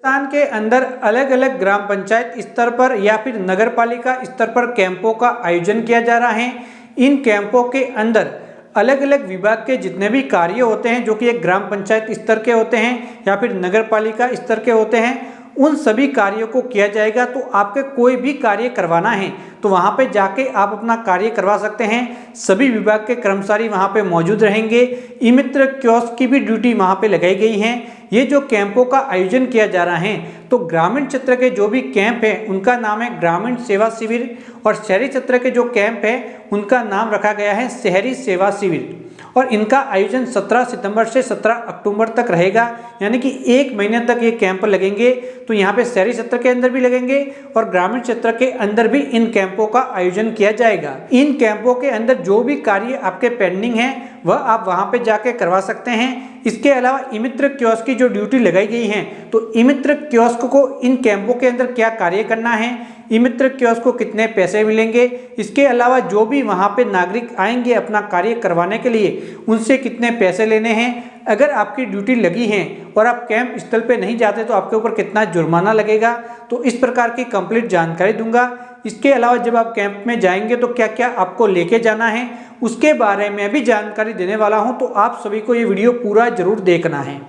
राजस्थान के अंदर अलग अलग ग्राम पंचायत स्तर पर या फिर नगर पालिका स्तर पर कैंपों का आयोजन किया जा रहा है। इन कैंपों के अंदर अलग अलग विभाग के जितने भी कार्य होते हैं जो कि एक ग्राम पंचायत स्तर के होते हैं या फिर नगर पालिका स्तर के होते हैं, उन सभी कार्यों को किया जाएगा। तो आपके कोई भी कार्य करवाना है तो वहाँ पे जाके आप अपना कार्य करवा सकते हैं। सभी विभाग के कर्मचारी वहाँ पे मौजूद रहेंगे। ई मित्र कियोस्क की भी ड्यूटी वहाँ पे लगाई गई है। ये जो कैंपों का आयोजन किया जा रहा है तो ग्रामीण क्षेत्र के जो भी कैंप है उनका नाम है ग्रामीण सेवा शिविर, और शहरी क्षेत्र के जो कैंप है उनका नाम रखा गया है शहरी सेवा शिविर। और इनका आयोजन 17 सितंबर से 17 अक्टूबर तक रहेगा, यानी कि 1 महीने तक ये कैंप लगेंगे। तो यहाँ पे शहरी क्षेत्र के अंदर भी लगेंगे और ग्रामीण क्षेत्र के अंदर भी इन कैंपों का आयोजन किया जाएगा। इन कैंपों के अंदर जो भी कार्य आपके पेंडिंग है वह आप वहाँ पे जाके करवा सकते हैं। इसके अलावा ई मित्र कियोस्क की जो ड्यूटी लगाई गई है तो ई मित्र कियोस्क को इन कैंपों के अंदर क्या कार्य करना है, ई मित्र कियोस्क को कितने पैसे मिलेंगे, इसके अलावा जो भी वहाँ पे नागरिक आएंगे अपना कार्य करवाने के लिए उनसे कितने पैसे लेने हैं, अगर आपकी ड्यूटी लगी है और आप कैंप स्थल पे नहीं जाते तो आपके ऊपर कितना जुर्माना लगेगा, तो इस प्रकार की कंप्लीट जानकारी दूंगा। इसके अलावा जब आप कैंप में जाएंगे तो क्या क्या आपको लेके जाना है उसके बारे में भी जानकारी देने वाला हूं, तो आप सभी को ये वीडियो पूरा जरूर देखना है।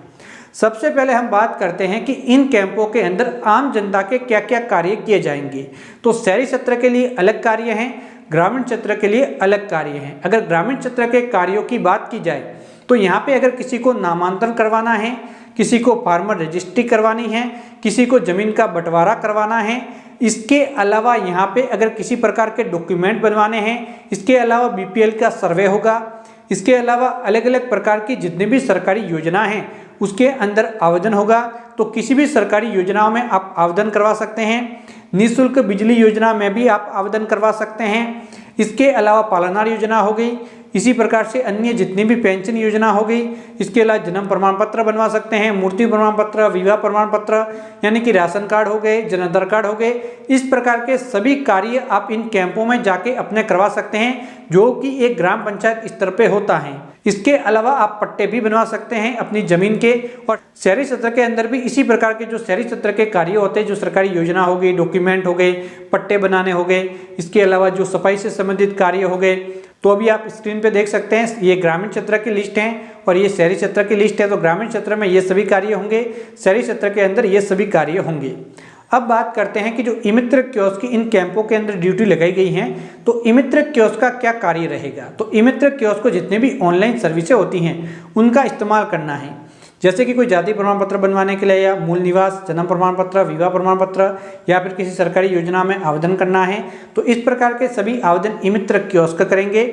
सबसे पहले हम बात करते हैं कि इन कैंपों के अंदर आम जनता के क्या क्या कार्य किए जाएंगे। तो शहरी क्षेत्र के लिए अलग कार्य हैं, ग्रामीण क्षेत्र के लिए अलग कार्य हैं। अगर ग्रामीण क्षेत्र के कार्यों की बात की जाए तो यहाँ पे अगर किसी को नामांतरण करवाना है, किसी को फार्मर रजिस्ट्री करवानी है, किसी को जमीन का बंटवारा करवाना है, इसके अलावा यहाँ पे अगर किसी प्रकार के डॉक्यूमेंट बनवाने हैं, इसके अलावा बीपीएल का सर्वे होगा, इसके अलावा अलग अलग प्रकार की जितनी भी सरकारी योजना है उसके अंदर आवेदन होगा। तो किसी भी सरकारी योजनाओं में आप आवेदन करवा सकते हैं। निःशुल्क बिजली योजना में भी आप आवेदन करवा सकते हैं। इसके अलावा पालनार योजना हो गई, इसी प्रकार से अन्य जितनी भी पेंशन योजना हो गई, इसके अलावा जन्म प्रमाण पत्र बनवा सकते हैं, मूर्ति प्रमाण पत्र, विवाह प्रमाण पत्र, यानी कि राशन कार्ड हो गए, जन आधार कार्ड हो गए। इस प्रकार के सभी कार्य आप इन कैंपों में जाके अपने करवा सकते हैं जो कि एक ग्राम पंचायत स्तर पे होता है। इसके अलावा आप पट्टे भी बनवा सकते हैं अपनी जमीन के। और शहरी क्षेत्र के अंदर भी इसी प्रकार के जो शहरी क्षेत्र के कार्य होते हैं, जो सरकारी योजना हो गई, डॉक्यूमेंट हो गए, पट्टे बनाने हो गए, इसके अलावा जो सफाई से संबंधित कार्य हो गए। तो अभी आप स्क्रीन पे देख सकते हैं ये ग्रामीण क्षेत्र की लिस्ट है और ये शहरी क्षेत्र की लिस्ट है। तो ग्रामीण क्षेत्र में ये सभी कार्य होंगे, शहरी क्षेत्र के अंदर ये सभी कार्य होंगे। अब बात करते हैं कि जो ई मित्र कियोस्क की इन कैंपों के अंदर ड्यूटी लगाई गई है तो ई मित्र कियोस्क का क्या कार्य रहेगा। तो ई मित्र कियोस्क को जितने भी ऑनलाइन सर्विसेज होती हैं उनका इस्तेमाल करना है, जैसे कि कोई जाति प्रमाण पत्र बनवाने के लिए या मूल निवास, जन्म प्रमाण पत्र, विवाह प्रमाण पत्र या फिर किसी सरकारी योजना में आवेदन करना है। तो इस प्रकार के सभी आवेदन ई मित्र कियोस्क करेंगे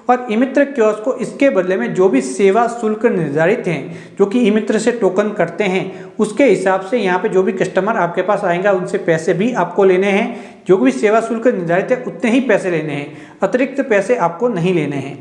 और ई मित्र कियोस्क को इसके बदले में जो भी सेवा शुल्क निर्धारित हैं जो कि ई मित्र से टोकन करते हैं उसके हिसाब से यहाँ पे जो भी कस्टमर आपके पास आएगा उनसे पैसे भी आपको लेने हैं। जो भी सेवा शुल्क निर्धारित है उतने ही पैसे लेने हैं, अतिरिक्त पैसे आपको नहीं लेने हैं।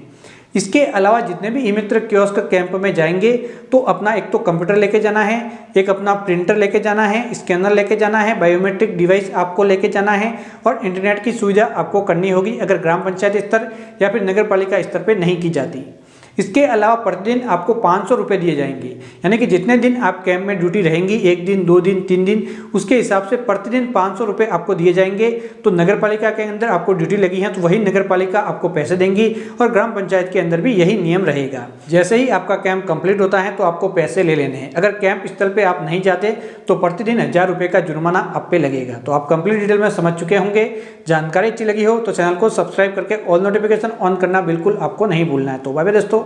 इसके अलावा जितने भी ई मित्र कियोस्क कैंप में जाएंगे तो अपना एक तो कंप्यूटर लेके जाना है, एक अपना प्रिंटर लेके जाना है, स्कैनर लेके जाना है, बायोमेट्रिक डिवाइस आपको लेके जाना है और इंटरनेट की सुविधा आपको करनी होगी अगर ग्राम पंचायत स्तर या फिर नगर पालिका स्तर पर नहीं की जाती। इसके अलावा प्रतिदिन आपको 500 रुपये दिए जाएंगे, यानी कि जितने दिन आप कैंप में ड्यूटी रहेंगी, 1 दिन, 2 दिन, 3 दिन, उसके हिसाब से प्रतिदिन 500 रुपये आपको दिए जाएंगे। तो नगर पालिका के अंदर आपको ड्यूटी लगी है तो वही नगर पालिका आपको पैसे देंगी और ग्राम पंचायत के अंदर भी यही नियम रहेगा। जैसे ही आपका कैंप कंप्लीट होता है तो आपको पैसे ले लेने हैं। अगर कैंप स्थल पर आप नहीं जाते तो प्रतिदिन 1000 रुपये का जुर्माना आप पे लगेगा। तो आप कंप्लीट डिटेल में समझ चुके होंगे। जानकारी अच्छी लगी हो तो चैनल को सब्सक्राइब करके ऑल नोटिफिकेशन ऑन करना बिल्कुल आपको नहीं भूलना है। तो बाय बाय दोस्तों।